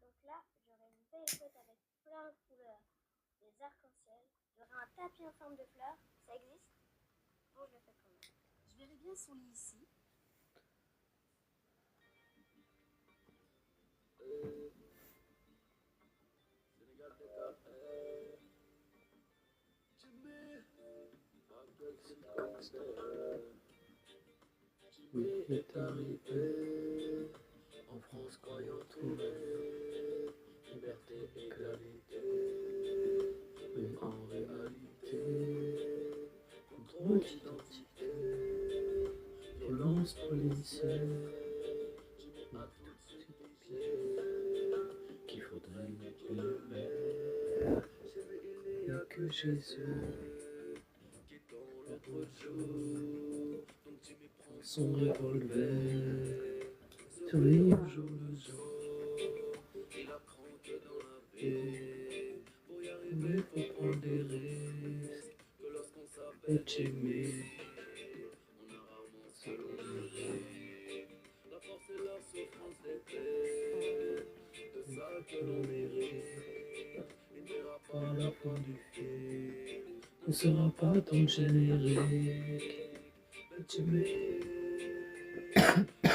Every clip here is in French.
Donc là, j'aurai une belle boîte avec plein de couleurs, des arcs-en-ciel. J'aurai un tapis en forme de fleurs. Ça existe? Bon, je le fais quand même. Je verrai bien son lit ici. Est arrivé en France croyant trouver liberté et égalité, mais en réalité, contrôle d'identité, violence policière, à tous les pieds, qu'il faudrait une mère. Il n'y a que Jésus qui dans l'autre jour prend son revolver, surveille au jour le jour, il apprend que dans la vie, pour y arriver faut prendre des risques, que lorsqu'on s'appelle aimé, on a rarement ce mérite. La force et la souffrance d'épée, de ça que l'on mérite, il n'ira pas à la fin du film, ne sera pas dans le générique, mais tu mérites.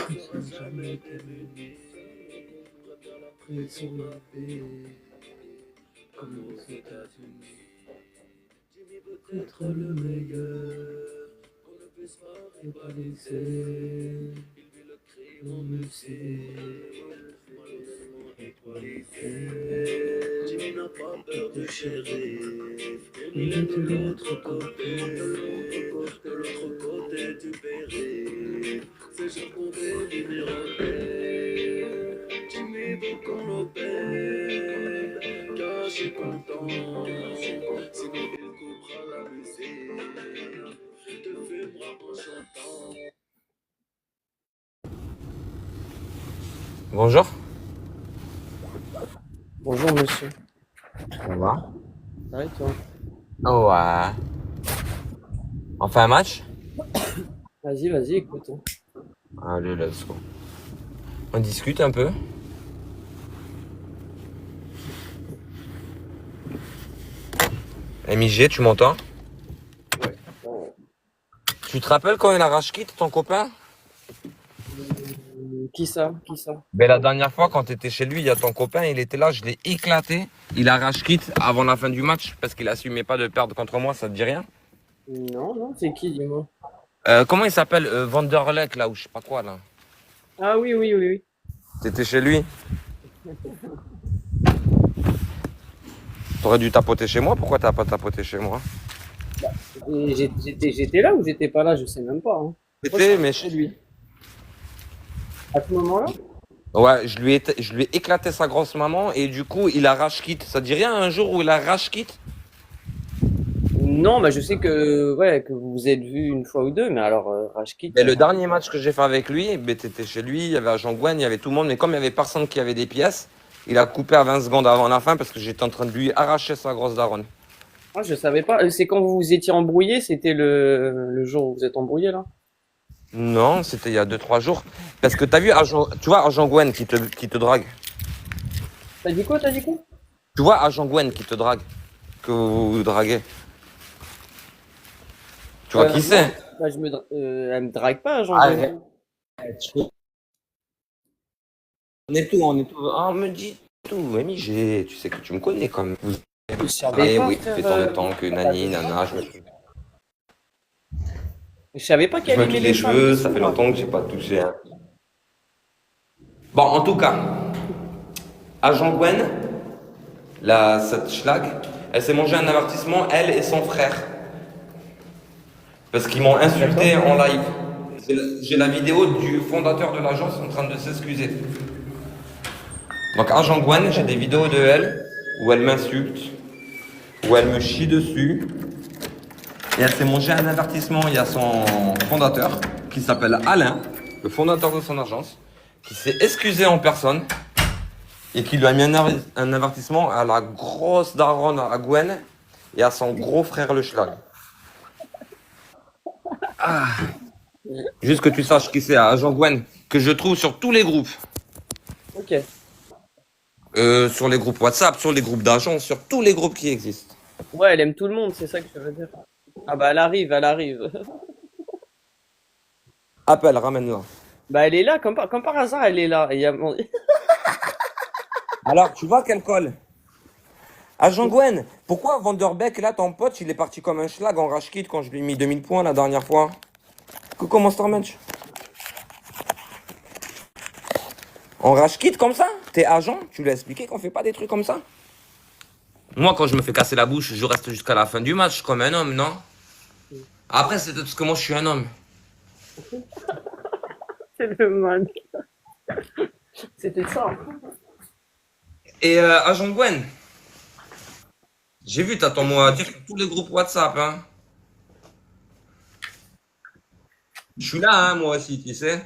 Tu seras jamais démuni, prête à la pression de la vie, comme aux États-Unis. Jimmy veut être le meilleur, qu'on ne puisse pas rivaliser. Il vit le crime en musique, malheureusement étoilisé. Jimmy n'a pas peur du shérif, il est de l'autre côté, de l'autre côté du périph'. C'est juste qu'on fait l'inéroté. Jimmy veut qu'on l'opère, caché content, sinon il coupera la musique, te filmera en chantant. Bonjour. Bonjour monsieur. Ça va? Ça va et toi? Ouais. On fait un match? Vas-y, écoute. Allez, let's go. On discute un peu. MIG, tu m'entends? Ouais. Tu te rappelles quand il a rage quitte ton copain? Qui ça? Ben, la dernière fois, quand tu étais chez lui, il y a ton copain, il était là, je l'ai éclaté. Il a rage quitte avant la fin du match parce qu'il assumait pas de perdre contre moi, ça te dit rien? Non, c'est qui, dis-moi? Comment il s'appelle? Vanderleck, là, ou je sais pas quoi, là. Ah oui. T'étais chez lui? T'aurais dû tapoter chez moi, pourquoi t'as pas tapoté chez moi? Et j'étais là ou j'étais pas là, je sais même pas. Hein. Moi, C'était, mais chez lui. à ce moment-là, Ouais, je lui ai éclaté sa grosse maman et du coup, il a rage quitte. Ça te dit rien un jour où il a rage quitte? non, bah je sais que ouais que vous vous êtes vus une fois ou deux, mais alors Rashkit, Et le dernier match que j'ai fait avec lui, ben, t'étais chez lui, il y avait Agent Gwen, il y avait tout le monde, mais comme il y avait personne qui avait des pièces, il a coupé à 20 secondes avant la fin parce que j'étais en train de lui arracher sa grosse daronne. ah, je savais pas. C'est quand vous vous étiez embrouillé, c'était le jour où vous êtes embrouillé là. Non, c'était il y a 2-3 jours. Parce que t'as vu, tu vois Agent Gwen qui te drague. T'as dit quoi? T'as dit quoi? Tu vois Agent Gwen qui te drague, que vous draguez. Tu vois qui Non, c'est? bah, elle me drague pas, genre. Arrête. On est tout, on est tout. Ah, on me dit tout. Mamie, tu sais que tu me connais quand même. Je savais Eh pas, oui, frère, fait tant de temps que nani, nana, je savais pas je qu'elle me aimait plie les les femmes. cheveux, ça fait longtemps que j'ai pas touché. Hein. Bon, en tout cas, Agent Gwen, cette schlag, elle s'est mangé un avertissement, elle et son frère. Parce qu'ils m'ont insulté en live. J'ai la vidéo du fondateur de l'agence en train de s'excuser. Donc, Agent Gwen, j'ai des vidéos de elle où elle m'insulte, où elle me chie dessus. Et elle s'est mangé un avertissement. Il y a son fondateur qui s'appelle Alain, le fondateur de son agence, qui s'est excusé en personne et qui lui a mis un avertissement à la grosse daronne à Gwen et à son gros frère le schlag. Ah. Juste que tu saches qui c'est, Agent Gwen, que je trouve sur tous les groupes. Ok. Sur les groupes WhatsApp, sur les groupes d'agents, sur tous les groupes qui existent. Ouais, elle aime tout le monde, c'est ça que je veux dire. Ah bah elle arrive, elle arrive. Appelle, ramène-la. Bah elle est là, comme par hasard, elle est là. Et il y a... Alors, tu vois qu'elle colle. Agent Gwen, pourquoi Vanderbeek, là, ton pote, il est parti comme un schlag en rage kit quand je lui ai mis 2000 points la dernière fois? Coucou Monster Munch. En rage kit comme ça? T'es agent? Tu lui as expliqué qu'on fait pas des trucs comme ça? Moi, quand je me fais casser la bouche, je reste jusqu'à la fin du match comme un homme, non? Après, c'est parce que moi, je suis un homme. C'est le man. C'était ça. Et Agent Gwen, j'ai vu, t'as ton mot à dire sur tous les groupes WhatsApp, hein. Je suis là, hein, moi aussi, tu sais.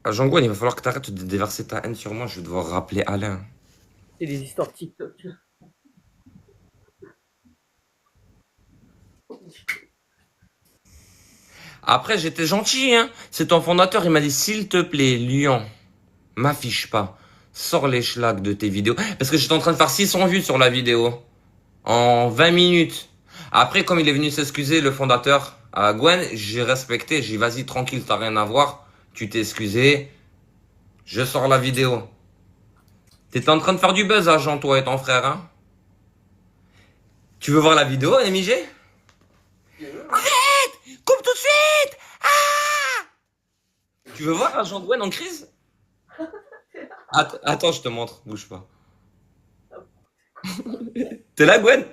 Agent Gwen, il va falloir que t'arrêtes de déverser ta haine sur moi, je vais devoir rappeler Alain. C'est des histoires TikTok. Après, j'étais gentil, hein. C'est ton fondateur, il m'a dit, s'il te plaît, Lyon, m'affiche pas. Sors les schlags de tes vidéos. Parce que j'étais en train de faire 600 vues sur la vidéo. En 20 minutes. Après, comme il est venu s'excuser, le fondateur, à Gwen, j'ai respecté. J'ai dit, vas-y, tranquille, t'as rien à voir. Tu t'es excusé. Je sors la vidéo. T'étais en train de faire du buzz, agent, toi et ton frère, hein. Tu veux voir la vidéo, MIG? Arrête! Coupe tout de suite! Ah! Tu veux voir agent Gwen en crise? Attends, je te montre. Bouge pas. T'es là, Gwen?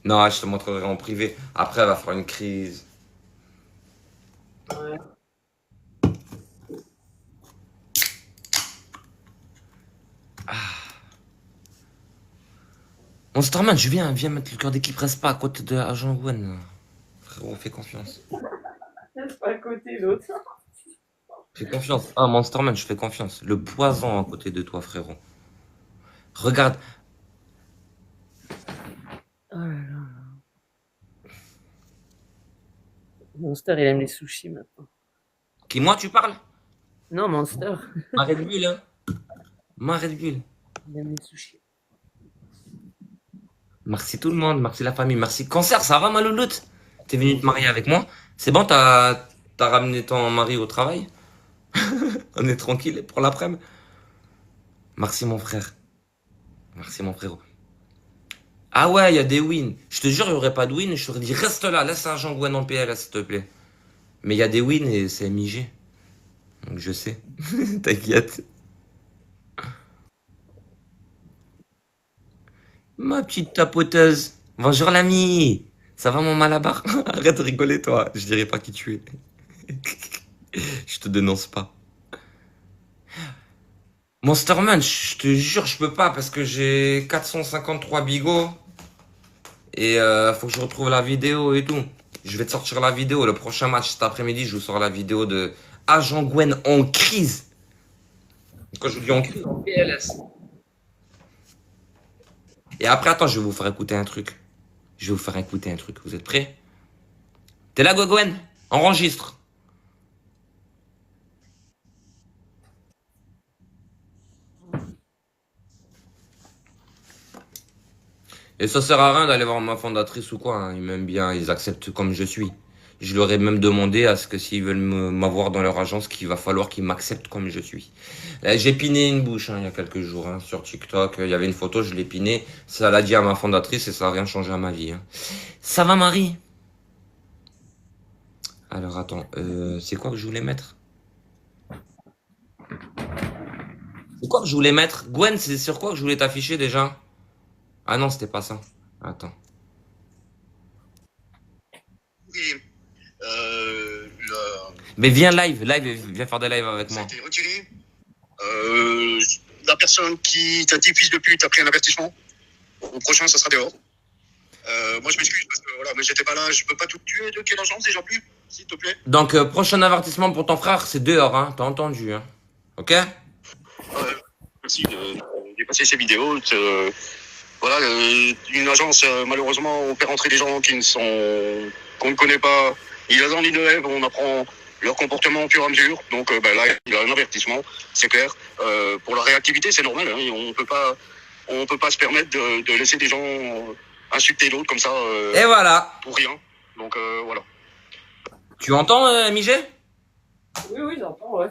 Non, je te montrerai en privé. Après, elle va faire une crise. Ouais. Monsterman, viens mettre le cœur d'équipe, reste pas à côté de Agent Gwen. Frérot, fais confiance. C'est pas à côté l'autre. Fais confiance. Ah, Monsterman, je fais confiance. Le poison à côté de toi, frérot. Regarde. Oh là là. Monster, il aime les sushis maintenant. Qui, moi, tu parles? Non, Monster, Ma Red Bull, hein. Ma Red Bull. il aime les sushis. Merci tout le monde, merci la famille, merci Cancer, ça va ma louloute? T'es venu te marier avec moi? C'est bon, t'as ramené ton mari au travail? On est tranquille pour l'après-midi? Merci mon frère. Merci mon frérot. Ah ouais, il y a des wins. Je te jure, il n'y aurait pas de win. Je t'aurais dit, reste là, laisse Agent Gwen en PLS, s'il te plaît. Mais il y a des wins et c'est MIG. Donc je sais. T'inquiète. Ma petite tapoteuse. Bonjour l'ami. Ça va mon malabar? Arrête de rigoler toi. Je dirai pas qui tu es. Je te dénonce pas. Monsterman, je te jure, je peux pas parce que j'ai 453 bigots. Et faut que je retrouve la vidéo et tout. Je vais te sortir la vidéo. Le prochain match cet après-midi, je vous sors la vidéo de Agent Gwen en crise. Quand je dis en crise, en PLS. Et après, attends, je vais vous faire écouter un truc. Je vais vous faire écouter un truc. Vous êtes prêts? T'es là, Gwen? Enregistre. Et ça sert à rien d'aller voir ma fondatrice ou quoi. Hein. Ils m'aiment bien, ils acceptent comme je suis. Je leur ai même demandé à ce que s'ils veulent m'avoir dans leur agence, qu'il va falloir qu'ils m'acceptent comme je suis. J'ai piné une bouche il y a quelques jours sur TikTok. Il y avait une photo, je l'ai piné. Ça l'a dit à ma fondatrice et ça n'a rien changé à ma vie. Ça va, Marie? Alors attends, c'est quoi que je voulais mettre? C'est quoi que je voulais mettre? Gwen, c'est sur quoi que je voulais t'afficher déjà? Ah non, c'était pas ça. Attends. Oui. Mais viens viens faire des lives avec moi. Ça a été retiré. La personne qui t'a dit fils de pute a pris un avertissement. Au prochain, ça sera dehors. Moi, je m'excuse parce que voilà, mais j'étais pas là. Je peux pas tout tuer de quelle agence déjà plus, s'il te plaît. Donc, prochain avertissement pour ton frère, c'est dehors, hein. T'as entendu, hein. Ok? Merci de dépasser ces vidéos. Voilà, une agence, malheureusement, on fait rentrer des gens qu'on ne connaît pas. Il y a dans l'île de Ève, on apprend leur comportement au fur et à mesure. Donc là, il y a un avertissement, c'est clair. Pour la réactivité, c'est normal. Hein, on peut pas se permettre de laisser des gens insulter l'autre comme ça. Et voilà. Pour rien. Donc voilà. Tu entends, Migé? Oui, j'entends, ouais.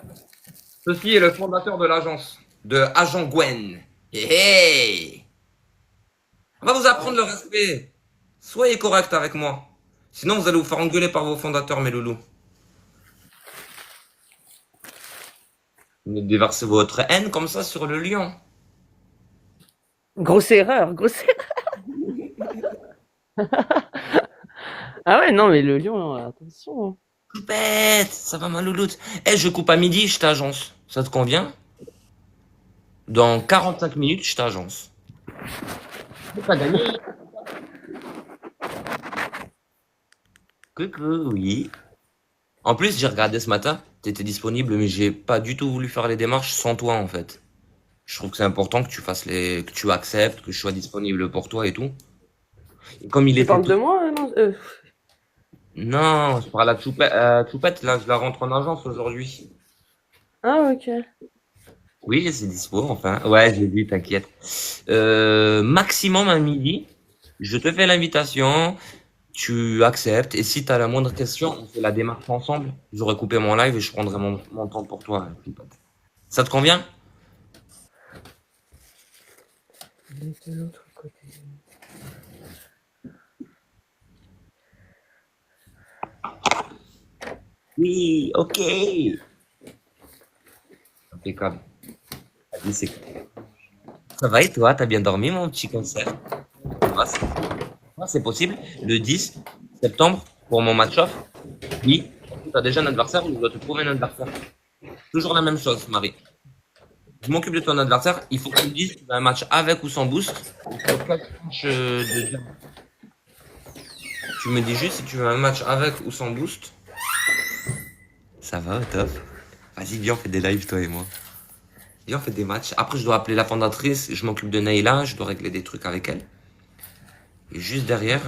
Ceci est le fondateur de l'agence, de Agent Gwen. Hey! On va vous apprendre le respect. Soyez correct avec moi. Sinon, vous allez vous faire engueuler par vos fondateurs, mes loulous. Vous déversez votre haine comme ça sur le lion. Grosse erreur. Ah ouais, non, mais le lion, attention. Coupette, ça va ma louloute. Je coupe à midi, je t'agence. Ça te convient? Dans 45 minutes, je t'agence. C'est pas gagné. Coucou, oui. En plus, j'ai regardé ce matin, t'étais disponible, mais j'ai pas du tout voulu faire les démarches sans toi, en fait. Je trouve que c'est important que tu fasses que tu acceptes, que je sois disponible pour toi et tout. Et comme il est. Tu parles de moi, non? Non, je parle à Choupette, là, je la rentre en agence aujourd'hui. Ah, ok. Oui, c'est dispo, enfin. Ouais, j'ai vu, t'inquiète. Maximum à midi, je te fais l'invitation, tu acceptes, et si t'as la moindre question, on fait la démarche ensemble. J'aurai coupé mon live et je prendrai mon temps pour toi, Choupette. Ça te convient? Il est de l'autre côté. Oui, ok. Impeccable. Vas-y, c'est cool. Ça va et toi, t'as bien dormi, mon petit concert? C'est possible. Le 10 septembre, pour mon match-off. Oui. T'as déjà un adversaire ou je dois te trouver un adversaire? Toujours la même chose, Marie. Je m'occupe de ton adversaire. Il faut que tu me dises si tu veux un match avec ou sans boost. Tu me dis juste si tu veux un match avec ou sans boost. Ça va, top. Vas-y, viens, on fait des lives, toi et moi. Viens, on fait des matchs. Après, je dois appeler la fondatrice. Je m'occupe de Neyla. Je dois régler des trucs avec elle. Et juste derrière,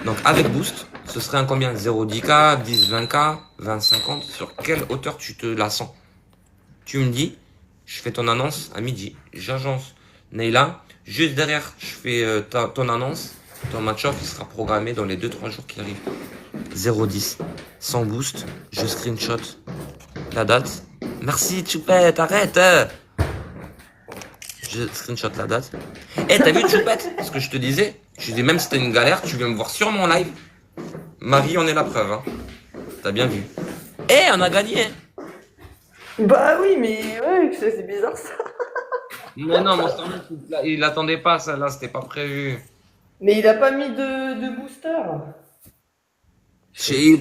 donc avec boost, ce serait un combien? 0,10K, 10, 20K, 20, 50. Sur quelle hauteur tu te la sens? Tu me dis, je fais ton annonce à midi. J'agence Neyla. Juste derrière, je fais ton annonce. Ton match-off, il sera programmé dans les 2-3 jours qui arrivent. 0,10. Sans boost, je screenshot la date. Merci, Choupette, arrête. Je screenshot la date. T'as vu, Choupette, ce que je te disais? Je disais, même si t'as une galère, tu viens me voir sur mon live. Marie, on est la preuve. Hein. T'as bien vu. Eh, on a gagné. Bah oui, mais ouais, c'est bizarre ça. Mais non, Monster Munch, il attendait pas ça, là, c'était pas prévu. Mais il a pas mis de booster.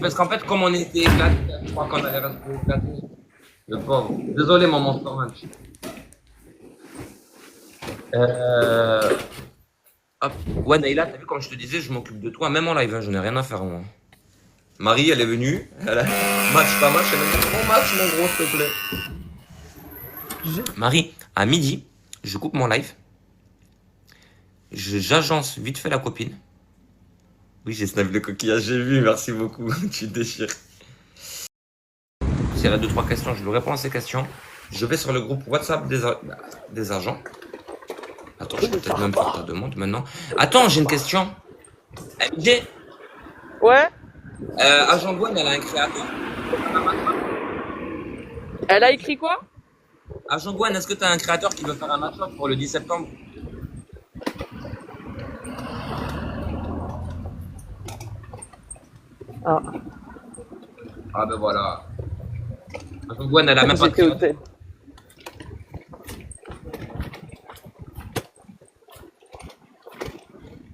Parce qu'en fait, comme on était éclatés, je crois qu'on allait rester éclatés. Le pauvre. Désolé, mon Monster Munch. Hop. Ouais, Naïla, t'as vu, comme je te disais, je m'occupe de toi, même en live, hein, je n'ai rien à faire, moi. Marie, elle est venue, elle a match pas match, elle a dit mon match, mon gros, s'il te plaît. Marie, à midi, je coupe mon live. J'agence vite fait la copine. Oui, j'ai snap le coquillage, j'ai vu, merci beaucoup, tu déchires. S'il y avait 2-3 questions, je lui réponds à ces questions. Je vais sur le groupe WhatsApp des agents. Attends, je peux peut-être même faire ta demande maintenant. Attends, j'ai une question. MJ, Ouais. Agent Gwen, elle a un créateur. Elle a écrit quoi? Agent Gwen, est-ce que tu as un créateur qui veut faire un match-up pour le 10 septembre? Ah. Ah ben voilà. Agent Gwen, elle a même pas de J'étais au créateur. tel.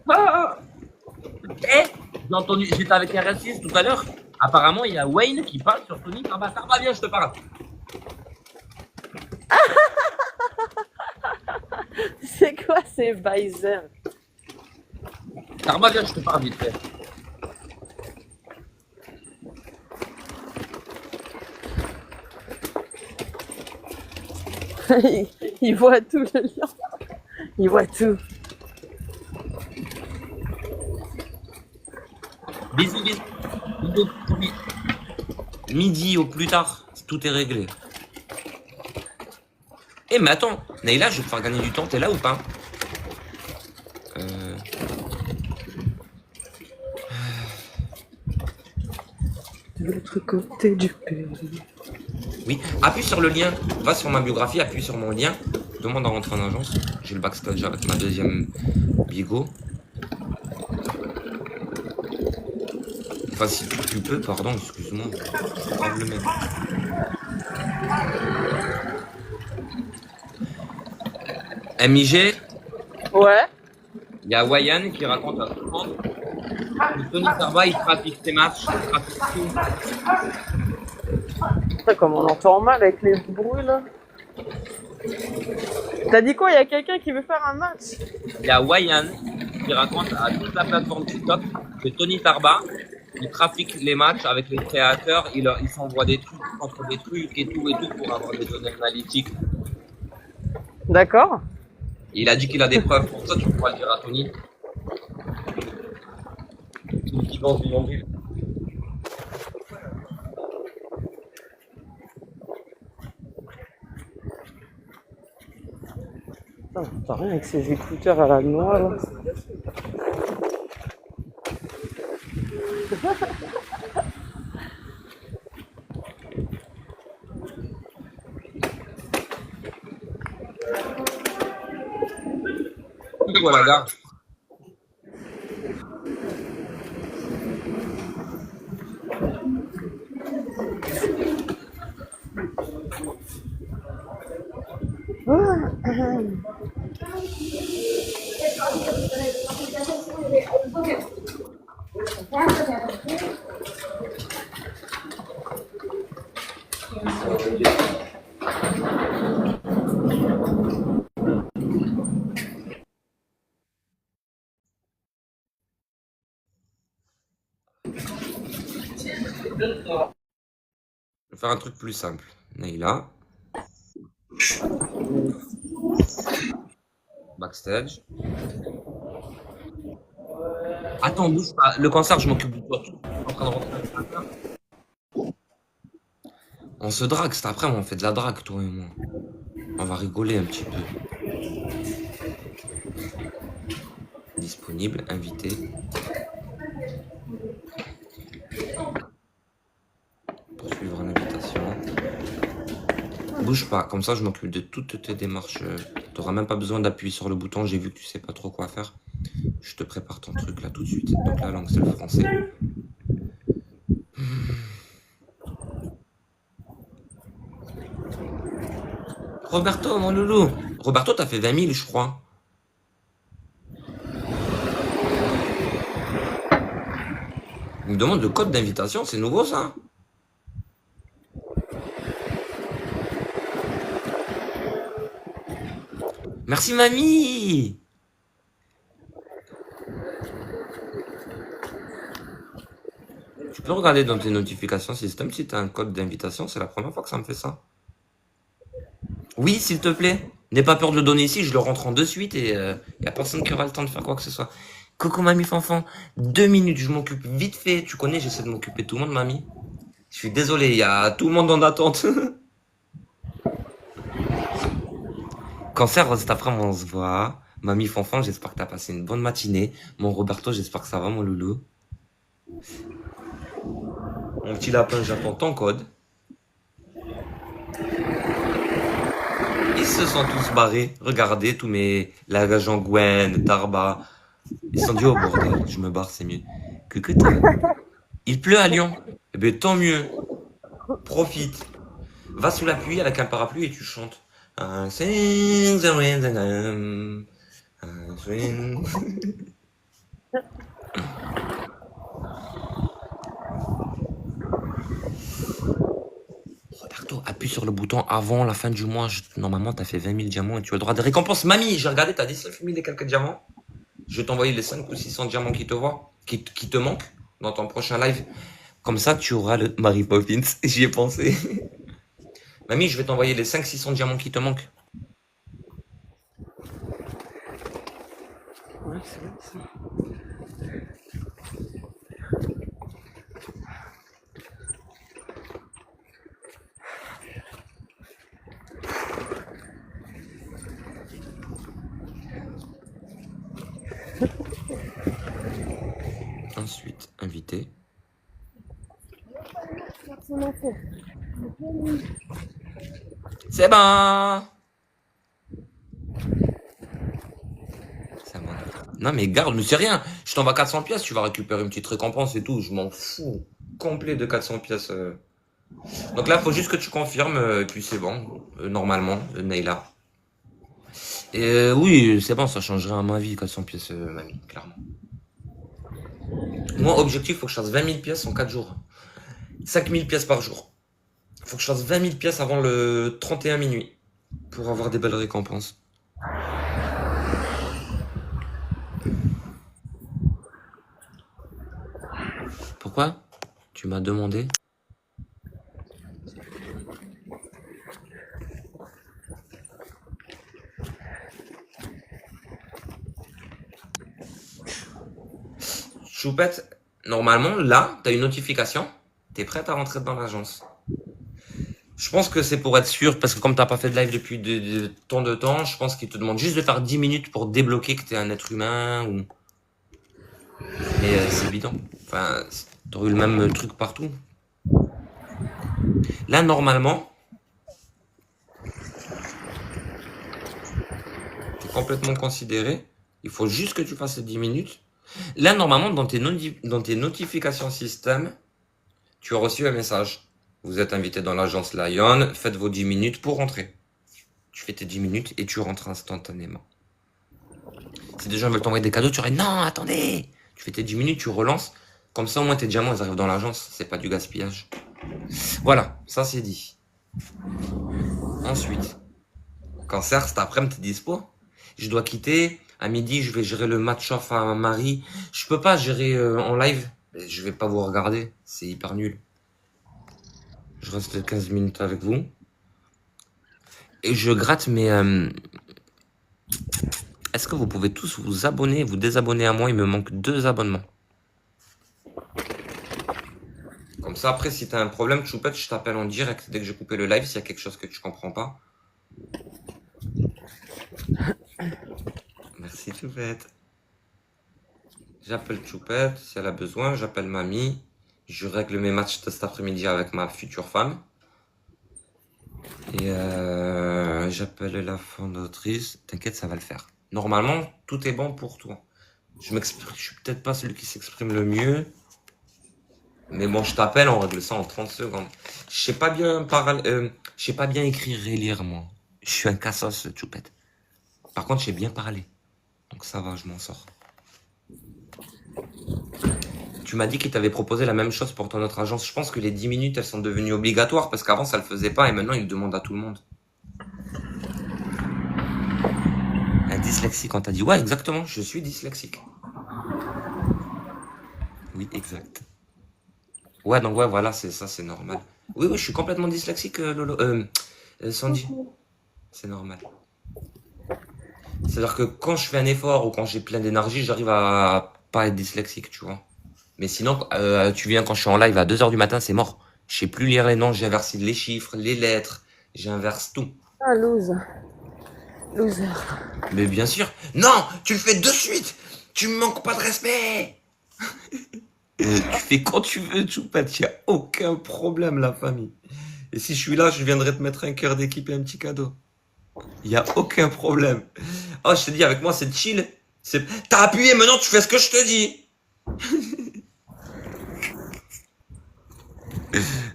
Ah Eh, j'ai entendu, j'étais avec RS6 tout à l'heure. Apparemment, il y a Wayne qui parle sur Tony. Ah bah, ça va bien, je te parle. C'est quoi ces Weiser? Ça va bien, je te parle vite fait. Il voit tout le lien. Il voit tout. Bisous, bisous. Bisous. Midi au plus tard, tout est réglé. Eh mais attends, Naïla, je vais te faire gagner du temps, t'es là ou pas? De l'autre côté du pays. Oui, appuie sur le lien, va sur ma biographie, appuie sur mon lien, demande à rentrer en agence. J'ai le backstage avec ma deuxième bigot. Enfin, si tu peux, pardon, excuse-moi. Grave le mec. MIG, Ouais. il y a Wayan qui raconte à tout le monde que Tony Sarba, il trafique ses matchs, il trafique tout. Putain, comme on entend mal avec les bruits là. T'as dit quoi? Il y a quelqu'un qui veut faire un match? Il y a Wayan qui raconte à toute la plateforme TikTok que Tony Tarba, il trafique les matchs avec les créateurs, il s'envoie des trucs contre des trucs et tout pour avoir des données analytiques. D'accord. Il a dit qu'il a des preuves pour ça, tu pourras le dire à Tony. Tout qui pense du nombril. Putain, t'as rien avec ces écouteurs à la noix là. Voilà, gars. Je vais faire un truc plus simple. Naïla. Backstage. Attends, bouge pas. Le cancer, je m'occupe de toi. Je suis en train de rentrer dans le cancer. On se drague, c'est après, on fait de la drague, toi et moi. On va rigoler un petit peu. Disponible, invité. Poursuivre en invitation. Bouge pas, comme ça je m'occupe de toutes tes démarches. T'auras même pas besoin d'appuyer sur le bouton, j'ai vu que tu sais pas trop quoi faire. Je te prépare ton truc là tout de suite. Donc la langue c'est le français. Roberto, mon loulou. Roberto, t'as fait 20 000, je crois. Il me demande le code d'invitation, c'est nouveau ça? Merci mamie. Tu peux regarder dans tes notifications système si tu as un code d'invitation, c'est la première fois que ça me fait ça. Oui, s'il te plaît. N'aie pas peur de le donner ici, je le rentre en de suite et y a personne qui aura le temps de faire quoi que ce soit. Coucou mamie fanfan, 2 minutes, je m'occupe vite fait. Tu connais, j'essaie de m'occuper de tout le monde mamie. Je suis désolé, il y a tout le monde en attente. Cancer, cet après-midi on se voit. Mamie fanfan, j'espère que t'as passé une bonne matinée. Mon Roberto, j'espère que ça va mon loulou. Mon petit lapin, j'attends ton code. Ils se sont tous barrés. Regardez, tous mes l'agent Gwen, Tarba. Ils se sont dit, oh bordel, je me barre, c'est mieux. Que t'as. Il pleut à Lyon. Eh ben tant mieux. Profite. Va sous la pluie avec un parapluie et tu chantes. I sing the wind and I swing. Roberto, appuie sur le bouton avant la fin du mois. Normalement, t'as fait 20 000 diamants et tu as le droit de récompense. Mamie, j'ai regardé, t'as 19 000 et quelques diamants. Je vais t'envoyer les 5 ou 600 diamants qui te manquent dans ton prochain live. Comme ça, tu auras le Mary Poppins. J'y ai pensé. Mamie, je vais t'envoyer les 500-600 diamants qui te manquent. Ouais, c'est bon, c'est bon. Ensuite, invité. C'est bon. Ça va. Non mais garde, mais c'est rien. Je t'envoie 400 pièces, tu vas récupérer une petite récompense et tout. Je m'en fous. Complet de 400 pièces. Donc là, faut juste que tu confirmes, et puis c'est bon. Normalement, Neyla. Et oui, c'est bon, ça changerait à ma vie 400 pièces, mamie, clairement. Moi, objectif, faut que je fasse 20 000 pièces en 4 jours. 5 000 pièces par jour. Faut que je fasse 20 000 pièces avant le 31 minuit. Pour avoir des belles récompenses. Pourquoi? Tu m'as demandé? Choupette, normalement, là, t'as une notification. T'es prête à rentrer dans l'agence. Je pense que c'est pour être sûr, parce que comme t'as pas fait de live depuis tant de temps, je pense qu'ils te demandent juste de faire 10 minutes pour débloquer que t'es un être humain ou... Mais c'est bidon. Enfin, t'aurais eu le même truc partout. Là, normalement, t'es complètement considéré. Il faut juste que tu fasses ces 10 minutes. Là, normalement, dans tes notifications système, tu as reçu un message. Vous êtes invité dans l'agence Lion, faites vos 10 minutes pour rentrer. Tu fais tes 10 minutes et tu rentres instantanément. Si des gens veulent t'envoyer des cadeaux, tu aurais non, attendez. Tu fais tes 10 minutes, tu relances. Comme ça, au moins, tes diamants, ils arrivent dans l'agence. C'est pas du gaspillage. Voilà, ça c'est dit. Ensuite, Cancer, cet après-midi, t'es dispo? Je dois quitter. À midi, je vais gérer le match-off à Marie. Je peux pas gérer en live. Je vais pas vous regarder. C'est hyper nul. Je reste 15 minutes avec vous. Et je gratte mes... Est-ce que vous pouvez tous vous abonner, vous désabonner à moi? Il me manque 2 abonnements. Comme ça, après, si t'as un problème, Choupette, je t'appelle en direct dès que j'ai coupé le live, s'il y a quelque chose que tu comprends pas. Merci, Choupette. J'appelle Choupette, si elle a besoin, j'appelle mamie. Je règle mes matchs de cet après-midi avec ma future femme. Et j'appelle la fondatrice. T'inquiète, ça va le faire. Normalement, tout est bon pour toi. Je suis peut-être pas celui qui s'exprime le mieux. Mais bon, je t'appelle, on règle ça en 30 secondes. Je sais pas bien écrire et lire, moi. Je suis un cassos, Choupette. Par contre, j'ai bien parlé. Donc ça va, je m'en sors. Tu m'as dit qu'il t'avait proposé la même chose pour ton autre agence. Je pense que les 10 minutes, elles sont devenues obligatoires parce qu'avant, ça le faisait pas et maintenant, il le demande à tout le monde. Un dyslexique, on t'a dit. Ouais, exactement, je suis dyslexique. Oui, exact. Ouais, donc ouais, voilà, c'est ça, c'est normal. Oui, oui, je suis complètement dyslexique, Lolo. Sandy. C'est normal. C'est-à-dire que quand je fais un effort ou quand j'ai plein d'énergie, j'arrive à pas être dyslexique, tu vois. Mais sinon, tu viens quand je suis en live à 2h du matin, c'est mort. Je sais plus lire les noms, j'inverse les chiffres, les lettres, j'inverse tout. Ah, loser. Loser. Mais bien sûr. Non, tu le fais de suite. Tu me manques pas de respect. Tu fais quand tu veux, Choupette, y a aucun problème, la famille. Et si je suis là, je viendrai te mettre un cœur d'équipe et un petit cadeau. Y a aucun problème. Oh, je te dis, avec moi, c'est chill. T'as appuyé, maintenant tu fais ce que je te dis.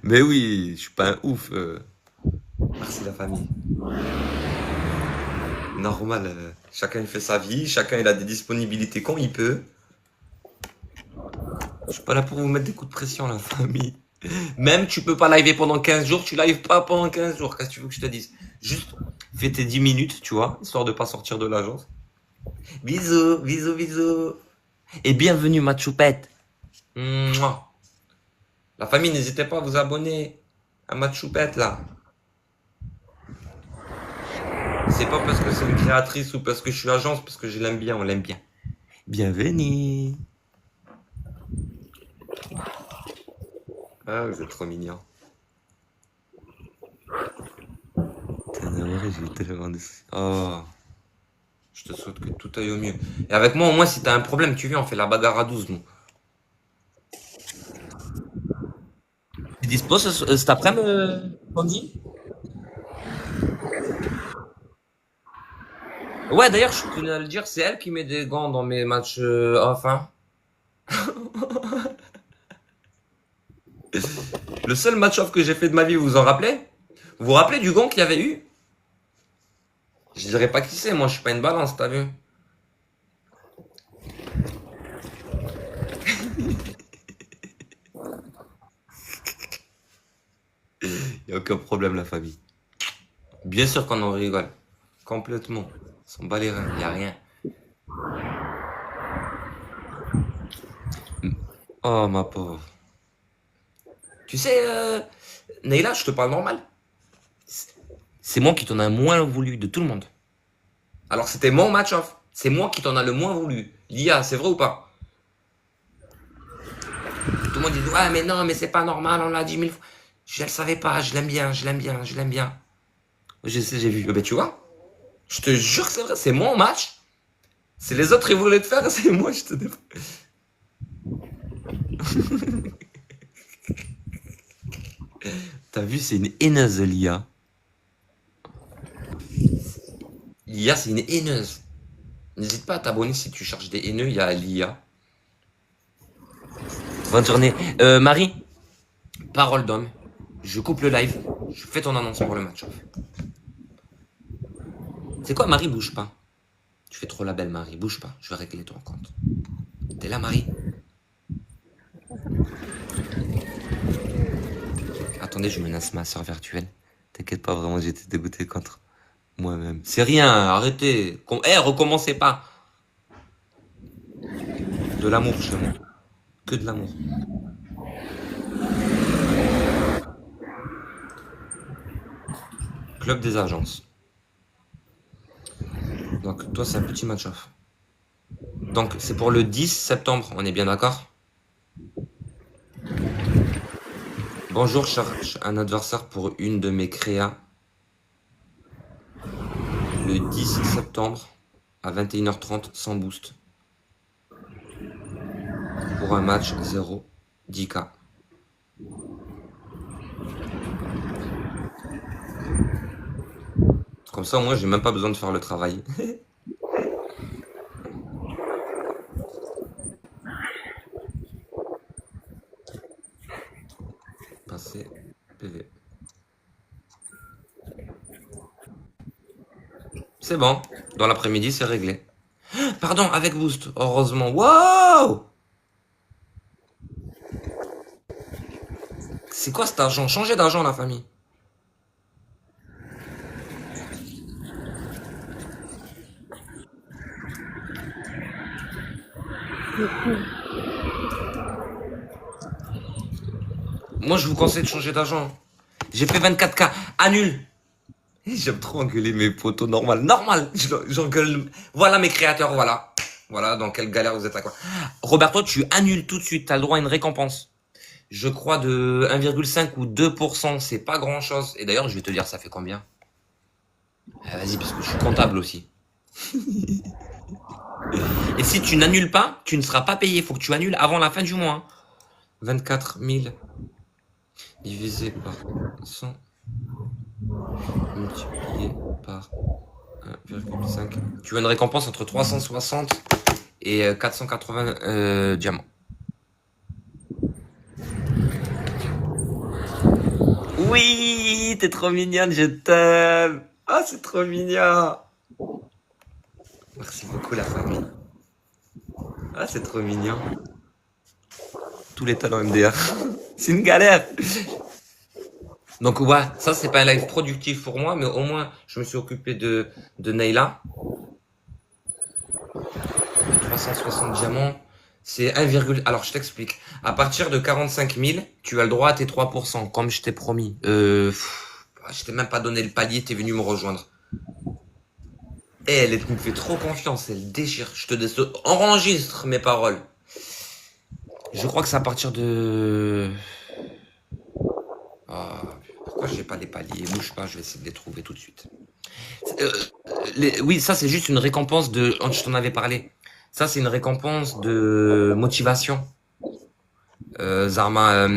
Mais oui, je suis pas un ouf. Merci la famille. Normal, chacun il fait sa vie, chacun il a des disponibilités quand il peut. Je suis pas là pour vous mettre des coups de pression, la famille. Même tu peux pas liver pendant 15 jours, tu lives pas pendant 15 jours. Qu'est-ce que tu veux que je te dise? Juste fais tes 10 minutes, tu vois, histoire de pas sortir de l'agence. Bisous, bisous, bisous. Et bienvenue ma choupette. Mouah. La famille, n'hésitez pas à vous abonner à ma choupette là. C'est pas parce que c'est une créatrice ou parce que je suis agence, parce que je l'aime bien, on l'aime bien. Bienvenue. Ah, vous êtes trop mignons. Oh. Je te souhaite que tout aille au mieux. Et avec moi, au moins, si t'as un problème, tu viens, on fait la bagarre à 12, nous. Tu es dispo cet après-midi, Andy? Ouais, d'ailleurs, je tenais à le dire, c'est elle qui met des gants dans mes matchs off, hein. Le seul match off que j'ai fait de ma vie, vous vous en rappelez? Vous vous rappelez du gant qu'il y avait eu? Je dirais pas qui c'est, moi je suis pas une balance, t'as vu? Y a aucun problème, la famille. Bien sûr qu'on en rigole. Complètement. Sans bat les reins, y a rien. Oh, ma pauvre. Tu sais, Neila, je te parle normal. C'est moi qui t'en a moins voulu de tout le monde. Alors c'était mon match off. C'est moi qui t'en a le moins voulu. Lia, c'est vrai ou pas? Tout le monde dit, ouais, mais non, mais c'est pas normal, on l'a dit 1000 fois. Je le savais pas, je l'aime bien, je l'aime bien, je l'aime bien. Je sais, j'ai vu. Ben tu vois, je te jure que c'est vrai, c'est mon match. C'est les autres, ils voulaient te faire, c'est moi, je te dis. T'as vu, c'est une haineuse, Lia. Lia, c'est une haineuse. N'hésite pas à t'abonner si tu cherches des haineux, il y a Lia. Bonne journée. Marie, parole d'homme. Je coupe le live. Je fais ton annonce pour le match off. C'est quoi, Marie, bouge pas. Tu fais trop la belle, Marie. Bouge pas. Je vais régler ton compte. T'es là, Marie? Attendez, je menace ma soeur virtuelle. T'inquiète pas, vraiment, j'étais dégoûté contre moi-même. C'est rien, arrêtez. Recommencez pas. De l'amour chez moi. Que de l'amour. Club des agences. Donc, toi, c'est un petit match off. Donc, c'est pour le 10 septembre, on est bien d'accord? Bonjour, je cherche un adversaire pour une de mes créas. Le 10 septembre, à 21h30, sans boost. Pour un match 0, 10K. Comme ça, moi, j'ai même pas besoin de faire le travail. Passer PV. C'est bon. Dans l'après-midi, c'est réglé. Pardon, avec Boost. Heureusement. Wow! C'est quoi cet argent? Changez d'argent, la famille. Moi, je vous conseille de changer d'argent. J'ai fait 24K. Annule. J'aime trop engueuler mes potos. Normal. Normal. J'engueule. Voilà mes créateurs. Voilà. Voilà dans quelle galère vous êtes à quoi. Roberto, tu annules tout de suite. Tu as le droit à une récompense. Je crois de 1,5 ou 2%. C'est pas grand chose. Et d'ailleurs, je vais te dire, ça fait combien? Vas-y, parce que je suis comptable aussi. Et si tu n'annules pas, tu ne seras pas payé. Il faut que tu annules avant la fin du mois. 24 000 divisé par 100 multiplié par 1,5. Tu veux une récompense entre 360 et 480 diamants. Oui, t'es trop mignonne, je t'aime. Ah, c'est trop mignon. Merci beaucoup la famille. Ah, c'est trop mignon. Tous les talents MDR. C'est une galère. Donc ouais, ça c'est pas un live productif pour moi, mais au moins je me suis occupé de Nayla. 360 diamants, c'est 1, alors je t'explique. À partir de 45 000, tu as le droit à tes 3%, comme je t'ai promis. Je t'ai même pas donné le palier, t'es venu me rejoindre. Et elle me fait trop confiance, elle déchire. Je te enregistre mes paroles. Je crois que c'est à partir de... pourquoi j'ai pas les paliers? Bouge pas, je vais essayer de les trouver tout de suite. Oui, ça c'est juste une récompense de... Je t'en avais parlé. Ça c'est une récompense de motivation. Zarma,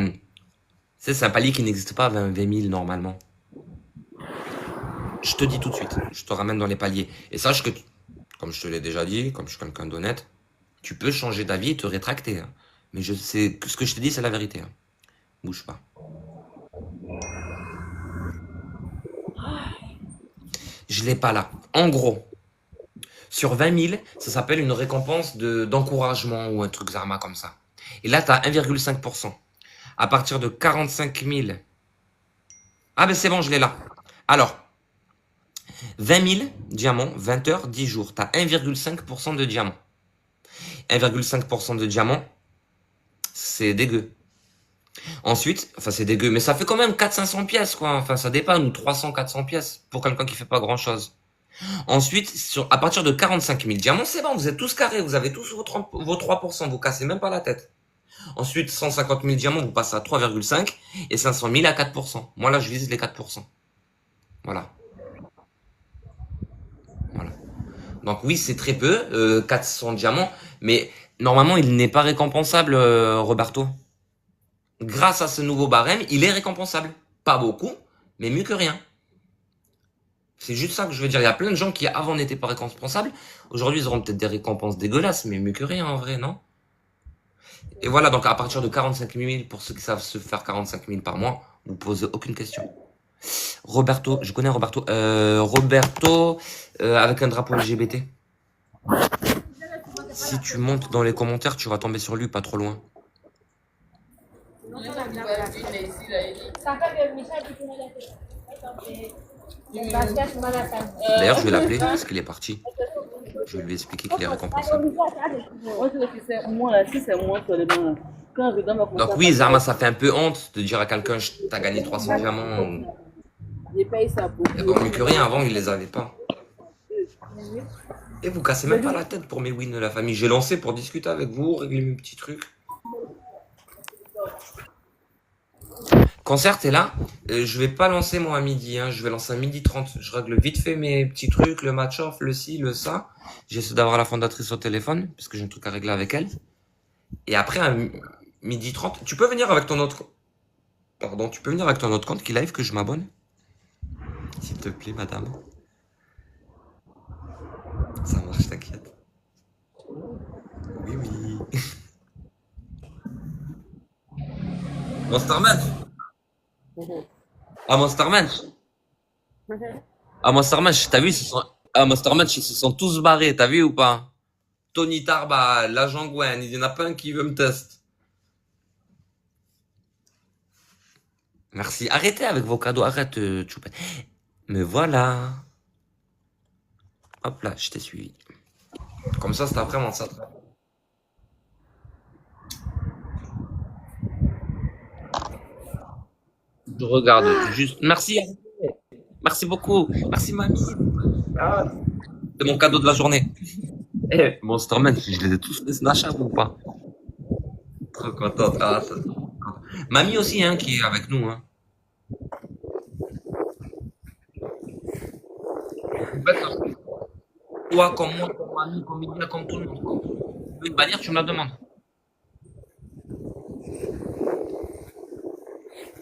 c'est un palier qui n'existe pas à 20 000 normalement. Je te dis tout de suite, je te ramène dans les paliers. Et sache que, comme je te l'ai déjà dit, comme je suis quelqu'un d'honnête, tu peux changer d'avis et te rétracter. Hein. Mais je sais que ce que je te dis, c'est la vérité. Hein. Bouge pas. Je l'ai pas là. En gros, sur 20 000, ça s'appelle une récompense d'encouragement ou un truc Zarma comme ça. Et là, tu as 1,5%. À partir de 45 000... Ah ben c'est bon, je l'ai là. Alors, 20 000 diamants, 20 heures, 10 jours. Tu as 1,5% de diamants. 1,5% de diamants, c'est dégueu. Ensuite, enfin c'est dégueu, mais ça fait quand même 400-500 pièces, quoi. Enfin, ça dépanne, ou 300-400 pièces pour quelqu'un qui fait pas grand-chose. Ensuite, à partir de 45 000 diamants, c'est bon, vous êtes tous carrés, vous avez tous vos 3%, vous cassez même pas la tête. Ensuite, 150 000 diamants, vous passez à 3,5 et 500 000 à 4%. Moi, là, je vise les 4%. Voilà. Voilà. Donc oui, c'est très peu, 400 diamants, mais normalement, il n'est pas récompensable, Roberto. Grâce à ce nouveau barème, il est récompensable. Pas beaucoup, mais mieux que rien. C'est juste ça que je veux dire. Il y a plein de gens qui avant n'étaient pas récompensables. Aujourd'hui, ils auront peut-être des récompenses dégueulasses, mais mieux que rien en vrai, non? Et voilà, donc à partir de 45 000, pour ceux qui savent se faire 45 000 par mois, vous posez aucune question. Roberto, je connais Roberto. Roberto, avec un drapeau LGBT. Si tu montes dans les commentaires, tu vas tomber sur lui pas trop loin. D'ailleurs, je vais l'appeler parce qu'il est parti. Je vais lui expliquer qu'il est récompensable. Donc oui, Zarma, ça fait un peu honte de dire à quelqu'un t'as gagné 300 diamants. Et bon, mieux que rien, avant, il les avait pas. Et vous cassez même pas la tête pour mes wins de la famille. J'ai lancé pour discuter avec vous, régler mes petits trucs. Concert est là. Je vais pas lancer moi à midi, hein. Je vais lancer à 12h30. Je règle vite fait mes petits trucs, le match off, le ci, le ça. J'essaie d'avoir la fondatrice au téléphone, parce que j'ai un truc à régler avec elle. Et après, à 12h30, tu peux venir avec ton autre... Pardon, tu peux venir avec ton autre compte qui live que je m'abonne? S'il te plaît, madame. Ça marche, t'inquiète. Oui, oui. Monster Manch. Ah, Monster Manch. Ah, Monster Manch, t'as vu, Ah, Mastermatch, ils se sont tous barrés, t'as vu ou pas? Tony Tarba, l'agent Gwen, il y en a pas un qui veut me tester. Merci. Arrêtez avec vos cadeaux, arrête, Choupette. Mais voilà. Hop là, je t'ai suivi. Comme ça, c'est vraiment ça. Je regarde juste. Merci. Merci beaucoup. Merci, mamie. Ah, c'est mon cadeau de la journée. Eh, Monsterman, je les ai tous fait Snapchat ou pas? Trop contente. Ah, ça, mamie aussi, hein, qui est avec nous, hein. En fait, toi, comme moi, comme mamie, comme Ilia, comme tout le monde. Comme... Tu veux une bannière, tu me la demandes.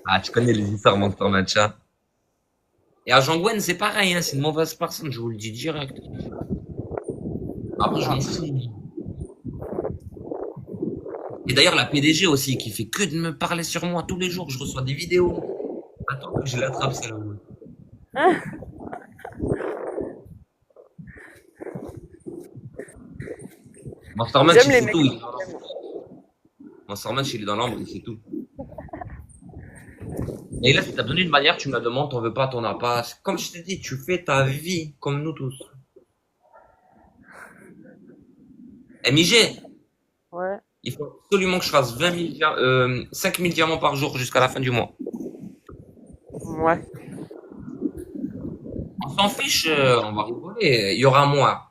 Ah, tu connais les histoires, Monsterman, chat. Et Agent Gwen, c'est pareil, hein, c'est une mauvaise personne, je vous le dis direct. Après, je m'en fous. Et d'ailleurs, la PDG aussi, qui fait que de me parler sur moi tous les jours, je reçois des vidéos. Attends que je l'attrape, celle-là. Monsterman, J'aime les c'est mecs. tout. Monsterman, il est dans l'ombre, c'est tout. Et là, si t'as besoin d'une bannière, tu me la demandes, t'en veux pas, t'en as pas. Comme je t'ai dit, tu fais ta vie, comme nous tous. MIG, Ouais. il faut absolument que je fasse 5 000 diamants par jour jusqu'à la fin du mois. Ouais. On s'en fiche, on va rigoler. Il y aura moins.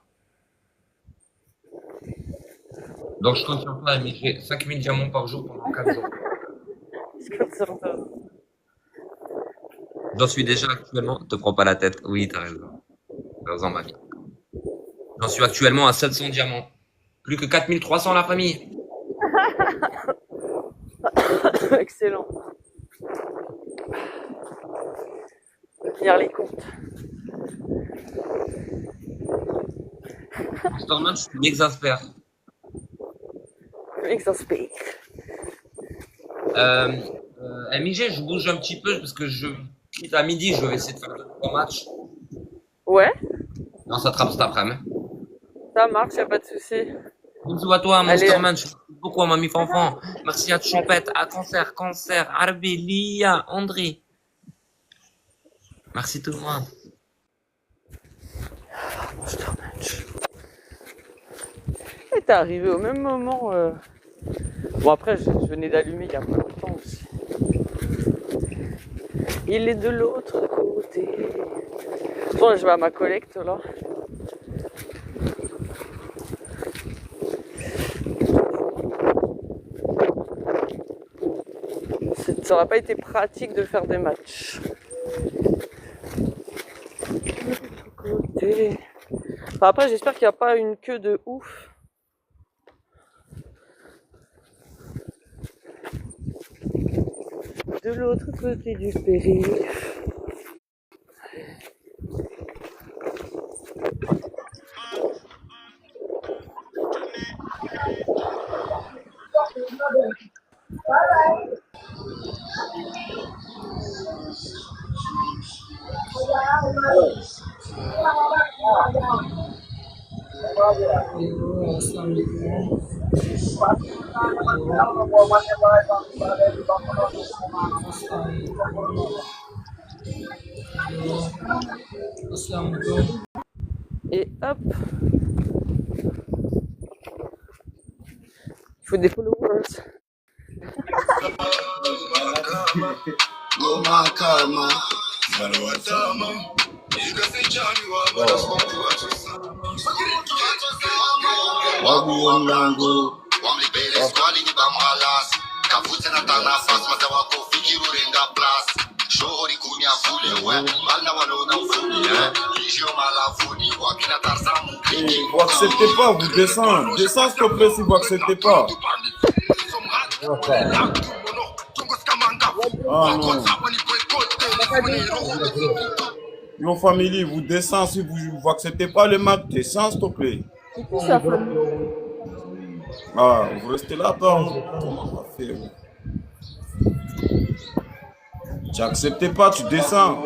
Donc, je compte sur toi, MIG. 5 000 diamants par jour pendant 4 jours. Je compte sur toi. J'en suis déjà actuellement. Te prends pas la tête. Oui, t'as raison. T'as raison, mamie. J'en suis actuellement à 700 diamants. Plus que 4300, la famille. Excellent. On va finir les comptes. Storman, tu m'exaspères. Exaspéré. MIG, je bouge un petit peu parce que je quitte à midi. Je vais essayer de faire 2-3 matchs. Ouais, Non, ça trappe cet après-midi. ça marche, y a pas de souci. Bisous à toi, Allez. Monsterman. Je te remercie beaucoup à Mamie Fanfan. Merci à Chompette, à Cancer, Arbi, Lia, André. Merci tout le monde. Et t'es arrivé au même moment. Bon, après, je venais d'allumer il y a pas longtemps aussi. Il est de l'autre côté. Bon, je vais à ma collecte là. Ça n'aurait pas été pratique de faire des matchs. Côté. Enfin, après, j'espère qu'il n'y a pas une queue de ouf. De l'autre côté du périph'. Et hop. Il faut des followers. Vous acceptez pas, vous descendez. Descends s'il te plaît si vous acceptez pas. Ah non. Yo family, vous descendez si vous acceptez pas le match. Descends s'il te plaît. Ah, vous restez là, attends. Comment on va faire? Tu acceptes pas, tu descends.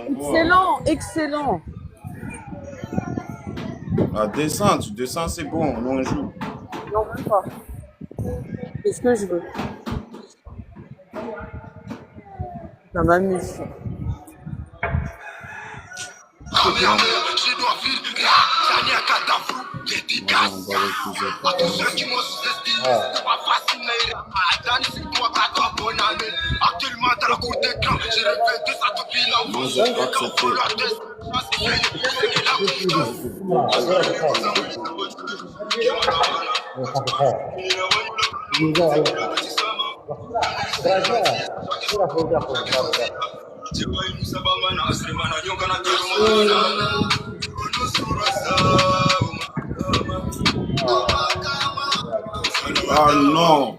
Excellent, excellent. Ah, descends, tu descends, c'est bon, on joue. Non, même pas. Qu'est-ce que je veux? Ça m'amuse. Moi, j'ai pas accepté. Ah non.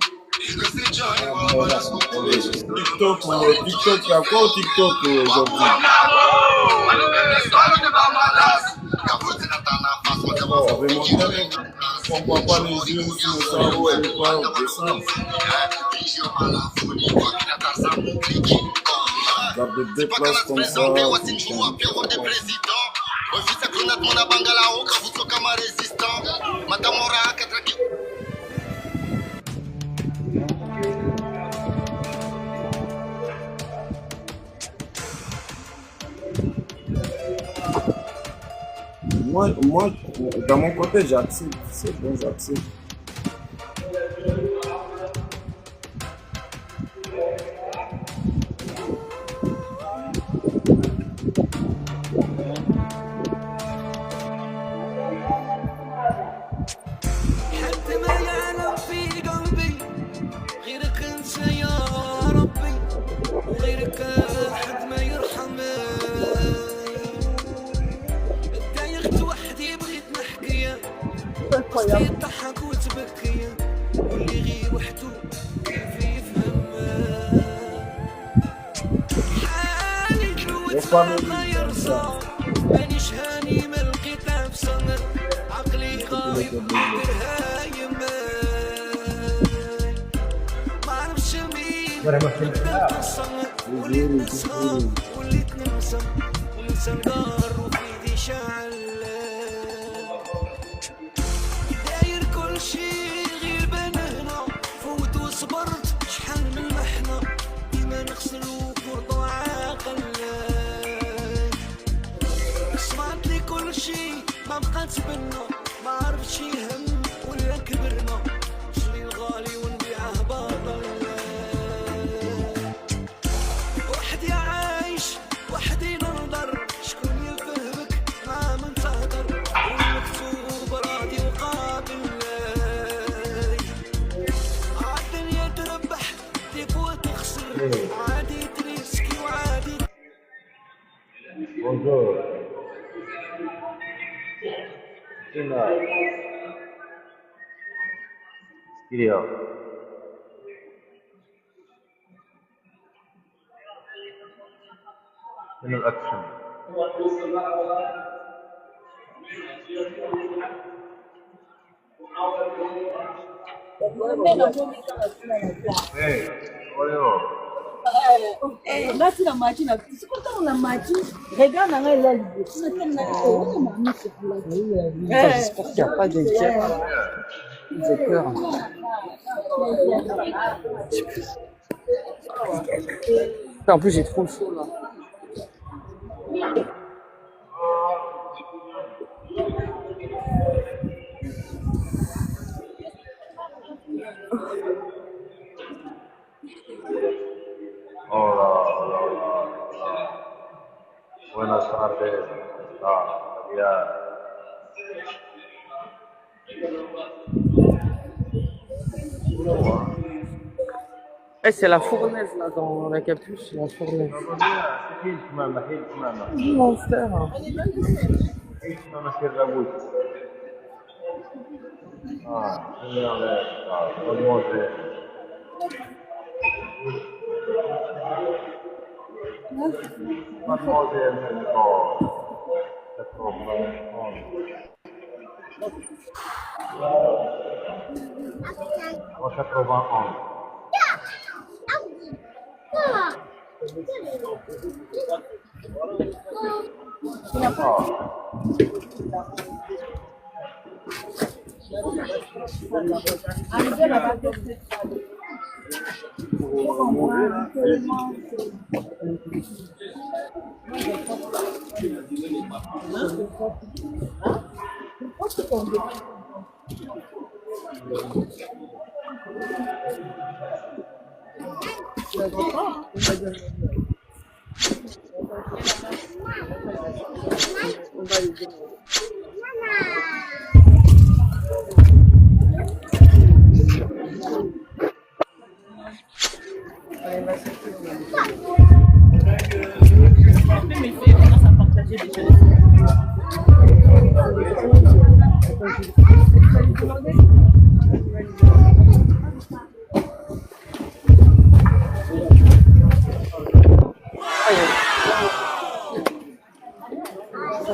TikTok, TikTok, il y a quoi au TikTok aujourd'hui? Ça fait monter, mais on voit pas les yeux sur le cerveau et quoi, on descend. Regarde des déplaces comme ça. Moi, dans mon côté, j'accepte. C'est bon, j'accepte. يضحك وتبكي واللي غير وحده كيف يفهم حالي وتفرق يرصى مانيش هاني من الكتاب صغر عقلي غايب درها يمان ما عرفش مين تصغر وليت نسهر وليت ننسى وننسى الدار وفيدي شعل شي غير بين هنا فوت وصبرت شحال من محنة ديما نغسل وفرض عاقل صمعت لي كل شي ما بقات بنا ما عرفتش يهم ولا كبرنا نشري الغالي ونبيعه باطل وحدي عايش وحدي ننظر شكون يفهمك مع من تهدر والمكتوب راضي وقابل Bonjour. Sina. Studio. من الأكشن. Hey, Oreo. Là, tu la machine, c'est comme ça on a machine. Regarde, on a là, j'espère qu'il n'y a pas de guerre. J'ai peur. En plus, j'ai trop chaud là. Hola, hola, hola. Buenas tardes. Ya. Eh, c'est la fournaise là dans la capuche, c'est la fournaise. Mon frère. Mademoiselle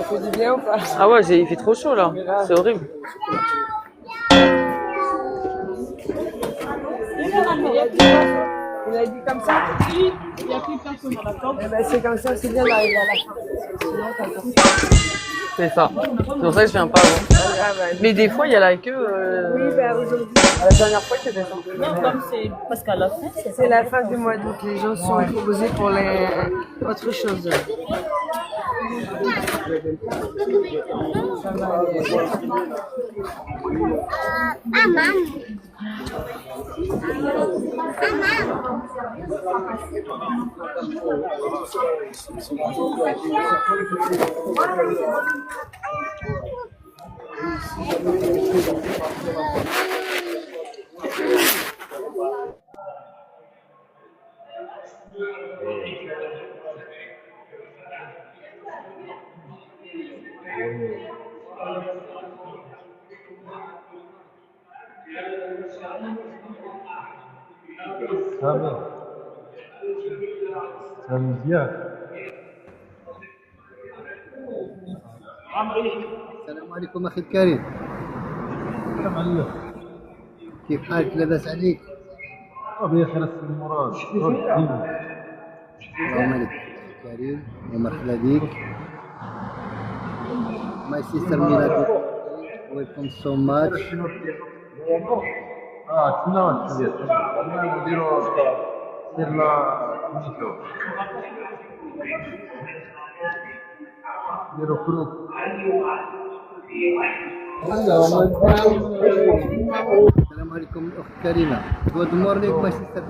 fait du bien ou pas? Ah ouais, il fait trop chaud là, c'est horrible. Il a dit comme ça, il n'y a plus personne dans la porte. Eh ben c'est comme ça, c'est bien d'arriver à la fin. C'est ça. C'est pour ça que je viens pas. Mais des fois, il y a la queue. Oui, ben aujourd'hui. La dernière fois, c'était ça. Non, comme c'est parce qu'à la fin, C'est la fin du mois d'août. Les gens sont proposés pour les autre chose. سامي مزيان. السلام عليكم اخي الكريم. كيف حالك؟ لاباس عليك؟ بخير السي مراد. السلام عليكم اخي الكريم ومرحبا بك. My sister Milad, welcome so much. تسنى نديرو سير لا نديرو كروك. السلام عليكم الاخت كريمه. Good morning my sister.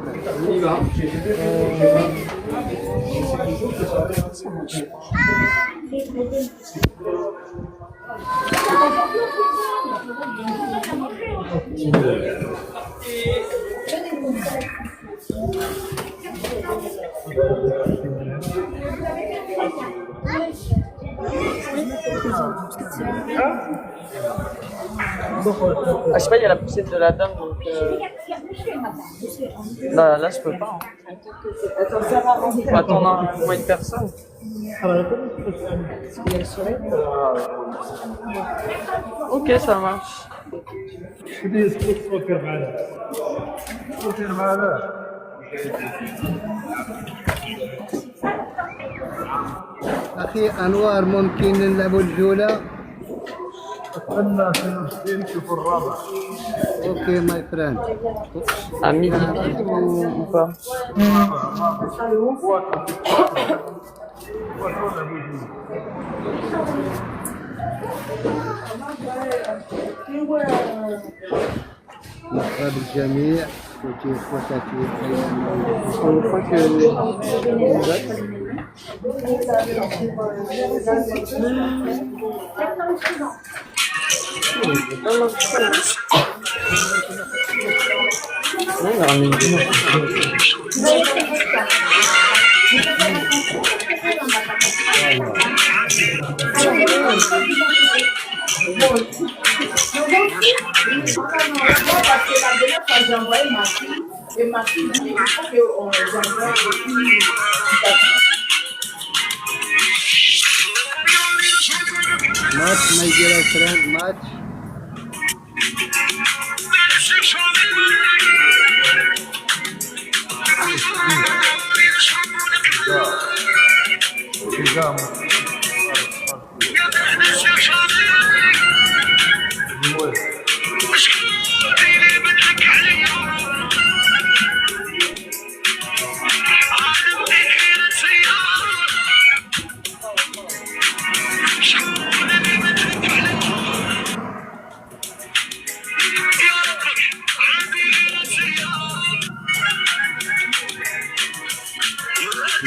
Ah, je sais pas, il y a la poussette de la dame, donc là je peux pas. Faut attendre au moins une personne. Ok, ça marche. اخي انوار ممكن نلعبوا الجوله؟ اتمنى نشوفوا الرابع. اوكي ماي فريند. À midi ou pas? مرحبا بالجميع اخوتي واخواتاتي. Une fois que non, on a ramené Parce que la dernière fois, j'ai envoyé ma fille et ma fille dit il faut qu'on envoie Match my dear friend, match.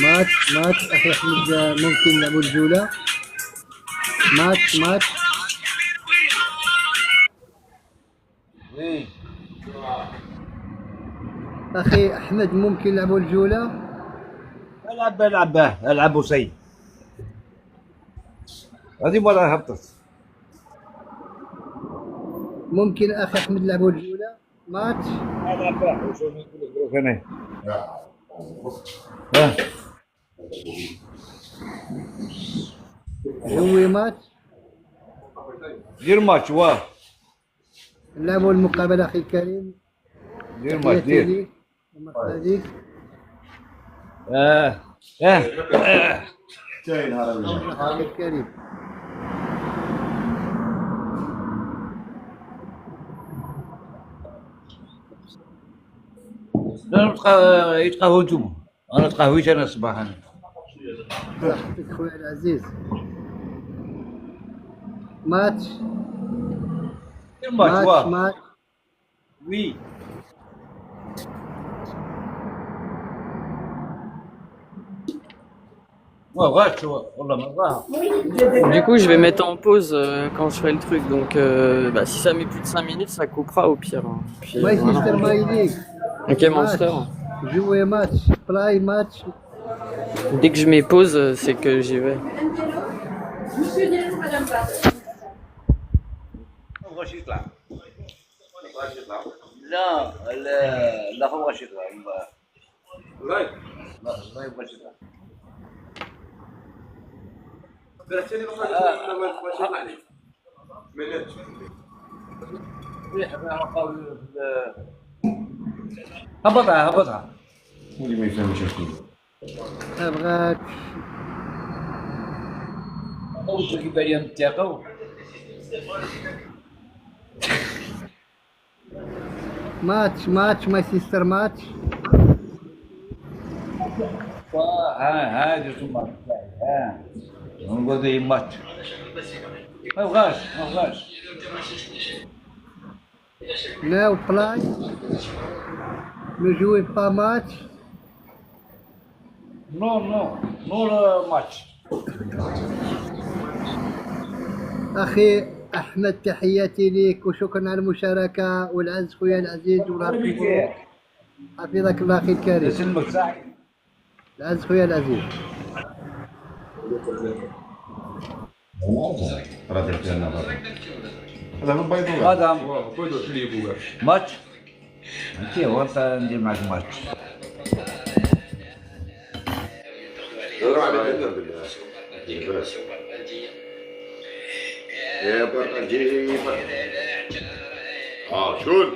ماتش أخي أحمد، ممكن نلعبوا الجولة. ماتش أخي أحمد، ممكن نلعبوا الجولة. العب سي هذه مرة هبطت. ممكن أخي أحمد نلعبوا الجولة. ماتش هنا جوي ماتش. دير ماتش واه نلعبوا المقابلة أخي الكريم. دير ماتش دير. ومرحبا أخي الكريم. لا يتقهوى انتم، انا تقهويت انا صباحا. صحتك خويا العزيز. ماتش دير ماتش واه ماتش. وي ما بغاش والله ما بغاها. Du coup, je vais mettre en pause quand je ferai le truc. Donc, si ça met plus de 5 minutes, ça coupera au pire. Hein. Puis, ماي voilà. سيستر ماي ليك. Ok, Monster. جوي ماتش. بلاي ماتش. Dès que je mets pause, c'est que j'y vais. ما بغاش يطلع. لا لا هو بغاش يطلع. لا ما بغاش يطلع. هبطها اللي ما يفهمش اخويا. أبغاك. أول شيء كيبان لي نتلاقاو. ماتش ماي سيستر ماتش. هذا ثم نقول ذي ماتش. ما بغاش. ناو بلاي. نجوي با ماتش. نو ماتش. أخي أحمد، تحياتي لك وشكرا على المشاركة، والعز خويا العزيز، وربي حفظك الله أخي الكريم. يسلمك صاحبي. العز خويا العزيز. هذا هو البيض. هذا ماتش. انت هو انت ندير معك ماتش. يا برجيب. شون